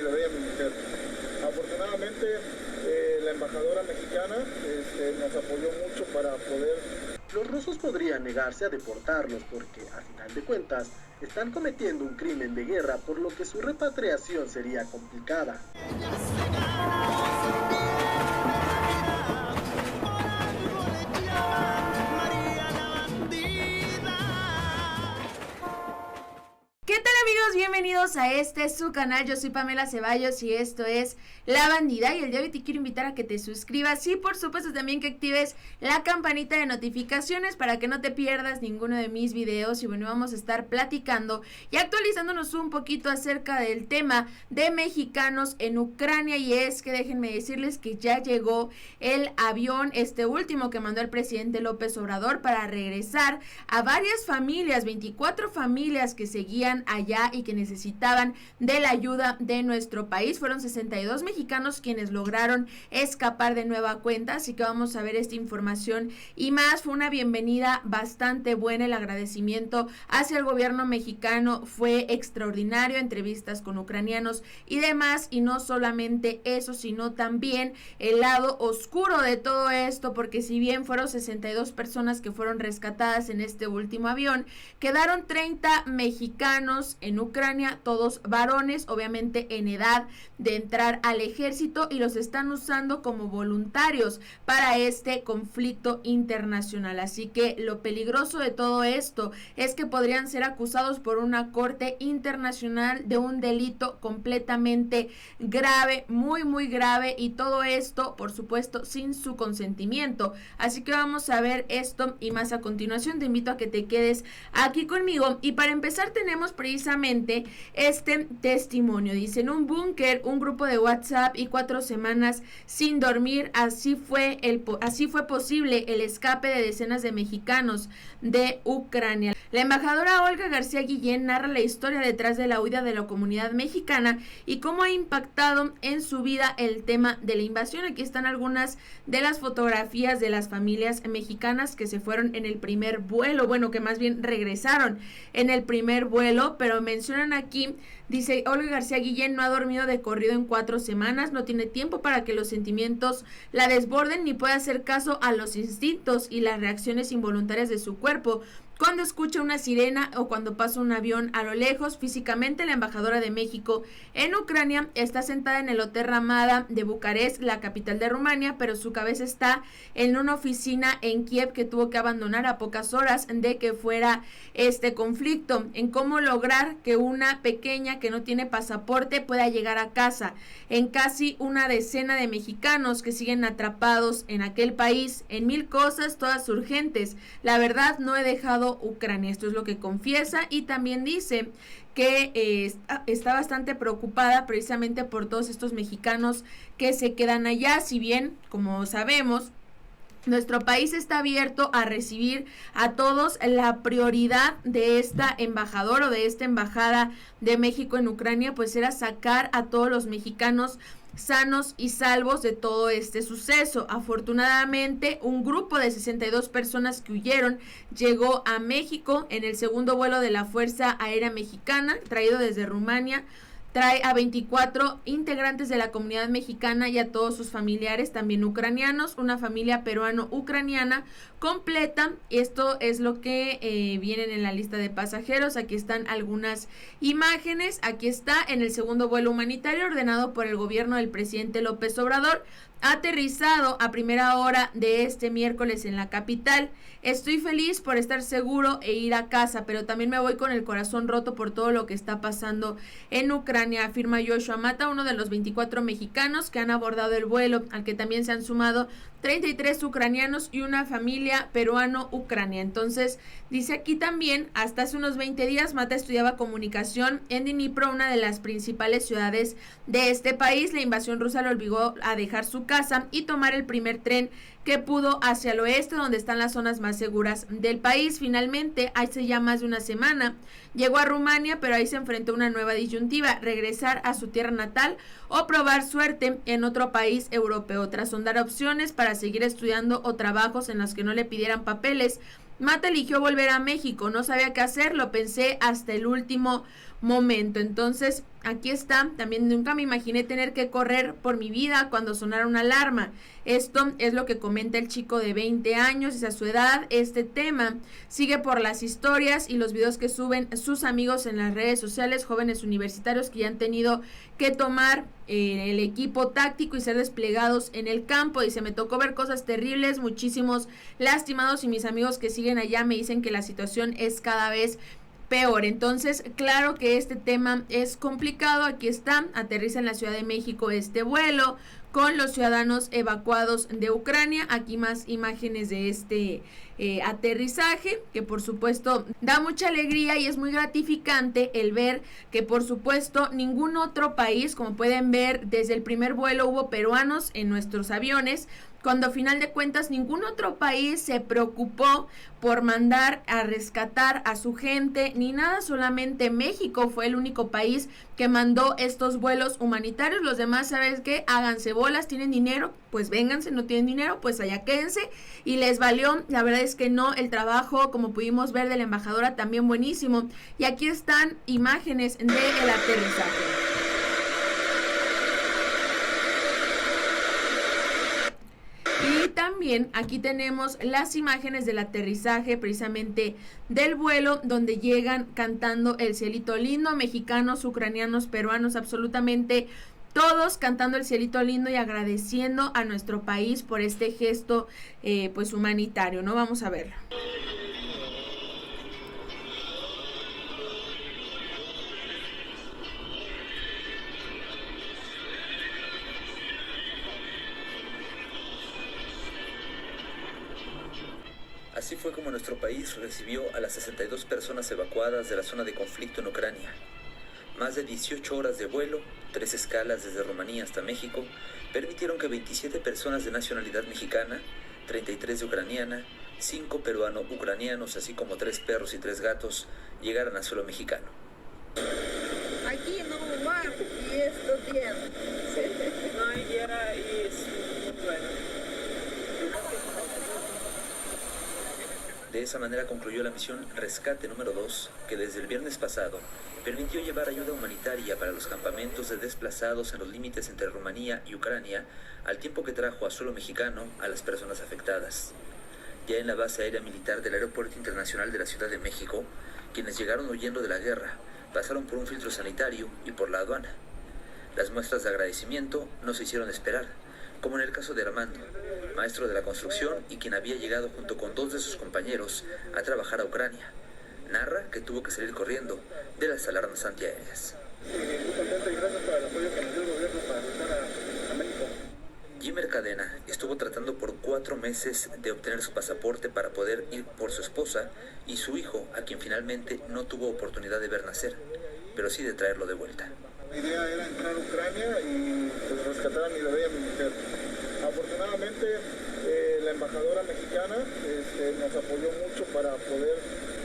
le doy a mi mujer. Afortunadamente, la embajadora mexicana nos apoyó mucho para poder... Los rusos podrían negarse a deportarlos porque, a final de cuentas, están cometiendo un crimen de guerra, por lo que su repatriación sería complicada. ¿Qué tal, amigos? Bienvenidos a su canal. Yo soy Pamela Ceballos y esto es La Bandida, y el día de hoy te quiero invitar a que te suscribas y por supuesto también que actives la campanita de notificaciones para que no te pierdas ninguno de mis videos. Y bueno, vamos a estar platicando y actualizándonos un poquito acerca del tema de mexicanos en Ucrania, y es que déjenme decirles que ya llegó el avión, último que mandó el presidente López Obrador para regresar a varias familias, 24 familias que seguían allá y que necesitaban de la ayuda de nuestro país. Fueron 62 mexicanos quienes lograron escapar de nueva cuenta, así que vamos a ver esta información y más. Fue una bienvenida bastante buena, el agradecimiento hacia el gobierno mexicano fue extraordinario, entrevistas con ucranianos y demás, y no solamente eso, sino también el lado oscuro de todo esto, porque si bien fueron 62 personas que fueron rescatadas en este último avión, quedaron 30 mexicanos en Ucrania, todos varones, obviamente en edad de entrar al ejército, y los están usando como voluntarios para este conflicto internacional. Así que lo peligroso de todo esto es que podrían ser acusados por una corte internacional de un delito completamente grave, muy grave, y todo esto, por supuesto, sin su consentimiento. Así que vamos a ver esto y más a continuación. Te invito a que te quedes aquí conmigo, y para empezar tenemos precisamente este testimonio. Dice: en un búnker, un grupo de WhatsApp y 4 semanas sin dormir, así fue posible el escape de decenas de mexicanos de Ucrania. La embajadora Olga García Guillén narra la historia detrás de la huida de la comunidad mexicana y cómo ha impactado en su vida el tema de la invasión. Aquí están algunas de las fotografías de las familias mexicanas que se fueron en el primer vuelo, bueno, que más bien regresaron en el primer vuelo, pero mencionan aquí, dice Olga García Guillén: no ha dormido de corrido en 4 semanas, no tiene tiempo para que los sentimientos la desborden, ni puede hacer caso a los instintos y las reacciones involuntarias de su cuerpo. Cuando escucha una sirena o cuando pasa un avión a lo lejos, físicamente la embajadora de México en Ucrania está sentada en el Hotel Ramada de Bucarest, la capital de Rumania, pero su cabeza está en una oficina en Kiev que tuvo que abandonar a pocas horas de que fuera este conflicto, en cómo lograr que una pequeña que no tiene pasaporte pueda llegar a casa, en casi una decena de mexicanos que siguen atrapados en aquel país, en 1000 cosas, todas urgentes. La verdad, no he dejado Ucrania. Esto es lo que confiesa, y también dice que está bastante preocupada precisamente por todos estos mexicanos que se quedan allá. Si bien, como sabemos, nuestro país está abierto a recibir a todos, la prioridad de esta embajadora o de esta embajada de México en Ucrania pues era sacar a todos los mexicanos sanos y salvos de todo este suceso. Afortunadamente, un grupo de 62 personas que huyeron llegó a México en el segundo vuelo de la Fuerza Aérea Mexicana, traído desde Rumania. Trae a 24 integrantes de la comunidad mexicana y a todos sus familiares, también ucranianos, una familia peruano-ucraniana completa. Esto es lo que vienen en la lista de pasajeros. Aquí están algunas imágenes. Aquí está en el segundo vuelo humanitario ordenado por el gobierno del presidente López Obrador, aterrizado a primera hora de este miércoles en la capital. Estoy feliz por estar seguro e ir a casa, pero también me voy con el corazón roto por todo lo que está pasando en Ucrania, afirma Joshua Mata, uno de los 24 mexicanos que han abordado el vuelo, al que también se han sumado 33 ucranianos y una familia peruano-ucrania. Entonces, dice aquí también, hasta hace unos 20 días, Mata estudiaba comunicación en Dnipro, una de las principales ciudades de este país. La invasión rusa lo obligó a dejar su casa y tomar el primer tren que pudo hacia el oeste, donde están las zonas más seguras del país. Finalmente, hace ya más de una semana, llegó a Rumania, pero ahí se enfrentó a una nueva disyuntiva: regresar a su tierra natal o probar suerte en otro país europeo. Tras sondar opciones para seguir estudiando o trabajos en los que no le pidieran papeles, Mata eligió volver a México. No sabía qué hacer, lo pensé hasta el último momento. Entonces, aquí está, también nunca me imaginé tener que correr por mi vida cuando sonara una alarma. Esto es lo que comenta el chico de 20 años, es a su edad. Este tema sigue por las historias y los videos que suben sus amigos en las redes sociales, jóvenes universitarios que ya han tenido que tomar el equipo táctico y ser desplegados en el campo. Dice, me tocó ver cosas terribles, muchísimos lastimados y mis amigos que siguen allá me dicen que la situación es cada vez peor. Entonces, claro que este tema es complicado. Aquí está, aterriza en la Ciudad de México este vuelo con los ciudadanos evacuados de Ucrania. Aquí más imágenes de este aterrizaje, que por supuesto da mucha alegría y es muy gratificante el ver que por supuesto ningún otro país, como pueden ver desde el primer vuelo hubo peruanos en nuestros aviones, cuando a final de cuentas ningún otro país se preocupó por mandar a rescatar a su gente, ni nada, solamente México fue el único país que mandó estos vuelos humanitarios. Los demás, ¿sabes qué? Háganse bolas, tienen dinero, pues vénganse, no tienen dinero, pues allá quédense, y les valió. La verdad es que no, el trabajo, como pudimos ver, de la embajadora también buenísimo, y aquí están imágenes del aterrizaje. Y también aquí tenemos las imágenes del aterrizaje precisamente del vuelo, donde llegan cantando El Cielito Lindo, mexicanos, ucranianos, peruanos, absolutamente todos cantando El Cielito Lindo y agradeciendo a nuestro país por este gesto pues humanitario, ¿no? Vamos a verlo. Así fue como nuestro país recibió a las 62 personas evacuadas de la zona de conflicto en Ucrania. Más de 18 horas de vuelo, 3 escalas desde Rumanía hasta México, permitieron que 27 personas de nacionalidad mexicana, 33 de ucraniana, 5 peruano-ucranianos, así como 3 perros y 3 gatos, llegaran a suelo mexicano. Aquí no mar y esto bien. No hay guerra y es bueno. De esa manera concluyó la misión Rescate número 2, que desde el viernes pasado permitió llevar ayuda humanitaria para los campamentos de desplazados en los límites entre Rumanía y Ucrania, al tiempo que trajo a suelo mexicano a las personas afectadas. Ya en la base aérea militar del Aeropuerto Internacional de la Ciudad de México, quienes llegaron huyendo de la guerra pasaron por un filtro sanitario y por la aduana. Las muestras de agradecimiento no se hicieron esperar, como en el caso de Armando, maestro de la construcción y quien había llegado junto con 2 de sus compañeros a trabajar a Ucrania. Narra que tuvo que salir corriendo de las alarmas antiaéreas. Jimmer Cadena estuvo tratando por 4 meses de obtener su pasaporte para poder ir por su esposa y su hijo, a quien finalmente no tuvo oportunidad de ver nacer, pero sí de traerlo de vuelta. La idea era entrar a Ucrania y pues, rescatar a mi bebé y a mi mujer. Afortunadamente, la embajadora mexicana nos apoyó mucho para poder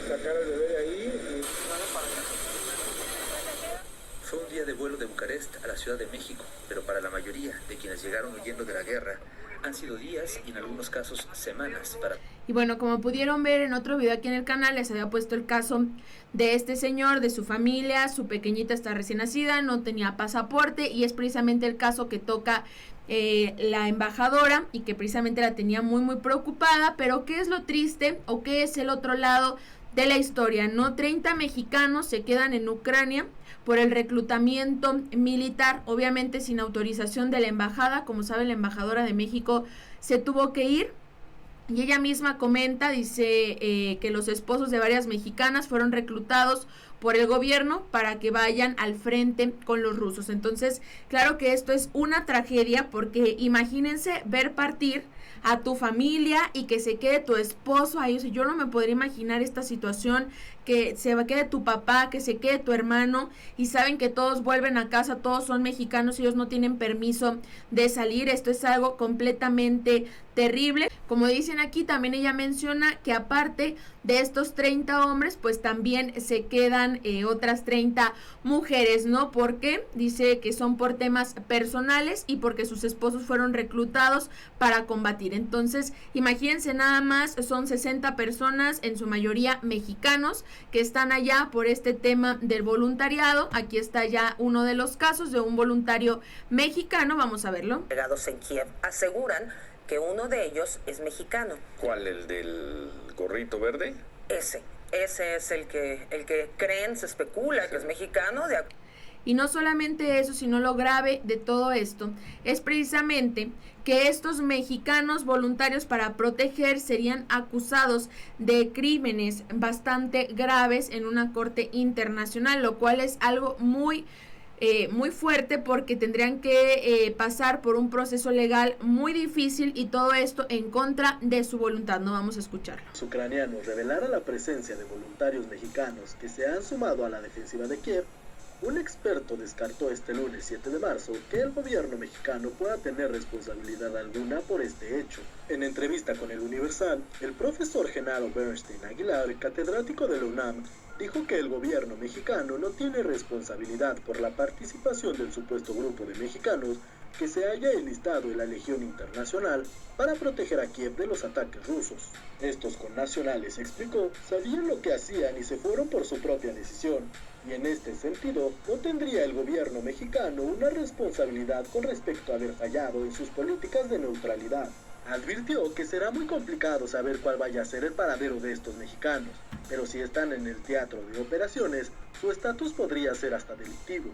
sacar al bebé de ahí. Fue un día de vuelo de Bucarest a la Ciudad de México, pero para la mayoría de quienes llegaron huyendo de la guerra, han sido días y en algunos casos semanas para... Y bueno, como pudieron ver en otro video aquí en el canal, les había puesto el caso de este señor, de su familia. Su pequeñita está recién nacida, no tenía pasaporte, y es precisamente el caso que toca la embajadora, y que precisamente la tenía muy muy preocupada. Pero ¿qué es lo triste o qué es el otro lado de la historia? No, 30 mexicanos se quedan en Ucrania por el reclutamiento militar, obviamente sin autorización de la embajada. Como saben, la embajadora de México se tuvo que ir, y ella misma comenta, dice que los esposos de varias mexicanas fueron reclutados por el gobierno para que vayan al frente con los rusos. Entonces, claro que esto es una tragedia, porque imagínense ver partir a tu familia y que se quede tu esposo ahí. O sea, yo no me podría imaginar esta situación, que se quede tu papá, que se quede tu hermano, y saben que todos vuelven a casa, todos son mexicanos, ellos no tienen permiso de salir. Esto es algo completamente terrible. Como dicen aquí, también ella menciona que aparte de estos 30 hombres, pues también se quedan faltan otras 30 mujeres, ¿no? Porque dice que son por temas personales y porque sus esposos fueron reclutados para combatir. Entonces, imagínense nada más, son 60 personas, en su mayoría mexicanos, que están allá por este tema del voluntariado. Aquí está ya uno de los casos de un voluntario mexicano, vamos a verlo. Llegados en Kiev aseguran que uno de ellos es mexicano. ¿Cuál? ¿El del gorrito verde? Ese es el que creen, se especula que es mexicano. Y no solamente eso, sino lo grave de todo esto es precisamente que estos mexicanos voluntarios para proteger serían acusados de crímenes bastante graves en una corte internacional, lo cual es algo muy fuerte, porque tendrían que pasar por un proceso legal muy difícil, y todo esto en contra de su voluntad. No vamos a escucharlo. Los ucranianos revelara la presencia de voluntarios mexicanos que se han sumado a la defensiva de Kiev. Un experto descartó este lunes 7 de marzo que el gobierno mexicano pueda tener responsabilidad alguna por este hecho. En entrevista con el Universal, el profesor Genaro Bernstein Aguilar, catedrático de la UNAM, dijo que el gobierno mexicano no tiene responsabilidad por la participación del supuesto grupo de mexicanos que se haya enlistado en la Legión Internacional para proteger a Kiev de los ataques rusos. Estos connacionales, explicó, sabían lo que hacían y se fueron por su propia decisión, y en este sentido no tendría el gobierno mexicano una responsabilidad con respecto a haber fallado en sus políticas de neutralidad. Advirtió que será muy complicado saber cuál vaya a ser el paradero de estos mexicanos, pero si están en el teatro de operaciones, su estatus podría ser hasta delictivo.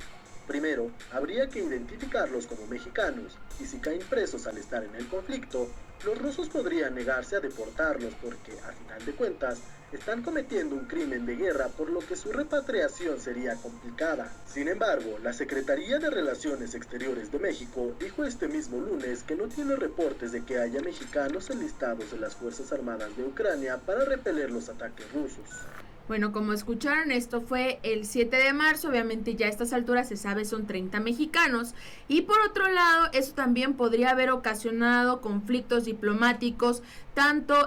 Primero, habría que identificarlos como mexicanos, y si caen presos al estar en el conflicto, los rusos podrían negarse a deportarlos porque, a final de cuentas, están cometiendo un crimen de guerra, por lo que su repatriación sería complicada. Sin embargo, la Secretaría de Relaciones Exteriores de México dijo este mismo lunes que no tiene reportes de que haya mexicanos enlistados en las Fuerzas Armadas de Ucrania para repeler los ataques rusos. Bueno, como escucharon, esto fue el 7 de marzo, obviamente ya a estas alturas se sabe son 30 mexicanos, y por otro lado, eso también podría haber ocasionado conflictos diplomáticos, tanto,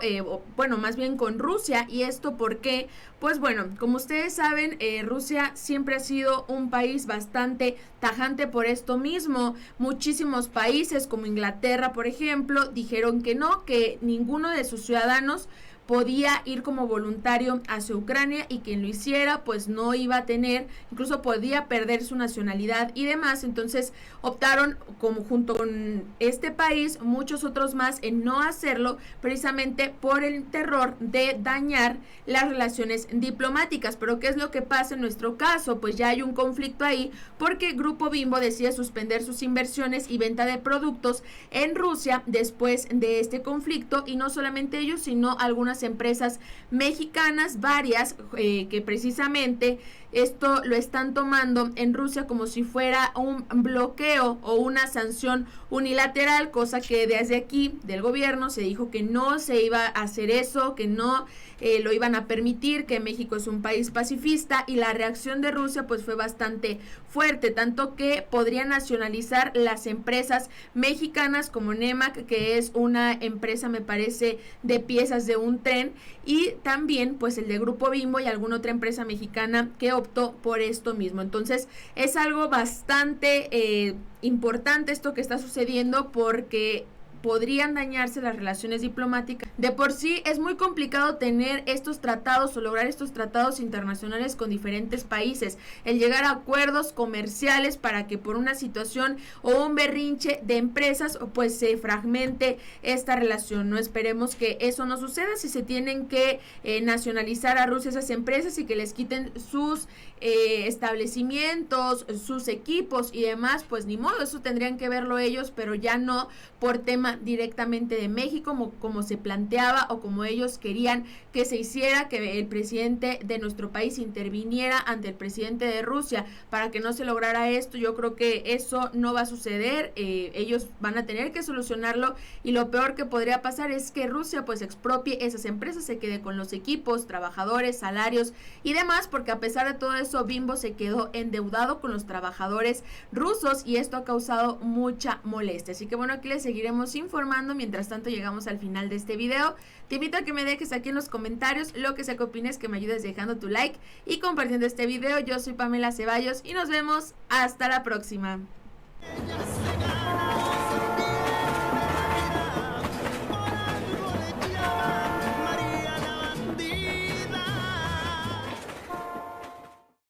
más bien con Rusia. ¿Y esto por qué? Pues bueno, como ustedes saben, Rusia siempre ha sido un país bastante tajante por esto mismo. Muchísimos países como Inglaterra, por ejemplo, dijeron que no, que ninguno de sus ciudadanos podía ir como voluntario hacia Ucrania, y quien lo hiciera pues no iba a tener, incluso podía perder su nacionalidad y demás. Entonces optaron, como junto con este país, muchos otros más, en no hacerlo, precisamente por el terror de dañar las relaciones diplomáticas. Pero ¿qué es lo que pasa en nuestro caso? Pues ya hay un conflicto ahí, porque Grupo Bimbo decide suspender sus inversiones y venta de productos en Rusia después de este conflicto, y no solamente ellos, sino algunas empresas mexicanas, varias, que precisamente esto lo están tomando en Rusia como si fuera un bloqueo o una sanción unilateral, cosa que desde aquí del gobierno se dijo que no se iba a hacer eso, que no lo iban a permitir, que México es un país pacifista, y la reacción de Rusia pues fue bastante fuerte, tanto que podría nacionalizar las empresas mexicanas como Nemak, que es una empresa, me parece, de piezas de un tren, y también pues el de Grupo Bimbo y alguna otra empresa mexicana que optó por esto mismo. Entonces es algo bastante importante esto que está sucediendo, porque podrían dañarse las relaciones diplomáticas. De por sí es muy complicado tener estos tratados o lograr estos tratados internacionales con diferentes países, el llegar a acuerdos comerciales para que por una situación o un berrinche de empresas pues se fragmente esta relación. No esperemos que eso no suceda. Si se tienen que nacionalizar a Rusia esas empresas y que les quiten sus establecimientos, sus equipos y demás, pues ni modo, eso tendrían que verlo ellos, pero ya no por tema directamente de México, como se planteaba o como ellos querían que se hiciera, que el presidente de nuestro país interviniera ante el presidente de Rusia para que no se lograra esto. Yo creo que eso no va a suceder. Ellos van a tener que solucionarlo, y lo peor que podría pasar es que Rusia pues expropie esas empresas, se quede con los equipos, trabajadores, salarios y demás, porque a pesar de todo eso, Bimbo se quedó endeudado con los trabajadores rusos, y esto ha causado mucha molestia. Así que bueno, aquí les seguiremos informando. Mientras tanto llegamos al final de este video. Te invito a que me dejes aquí en los comentarios lo que sea que opines, que me ayudes dejando tu like y compartiendo este video. Yo soy Pamela Ceballos y nos vemos hasta la próxima.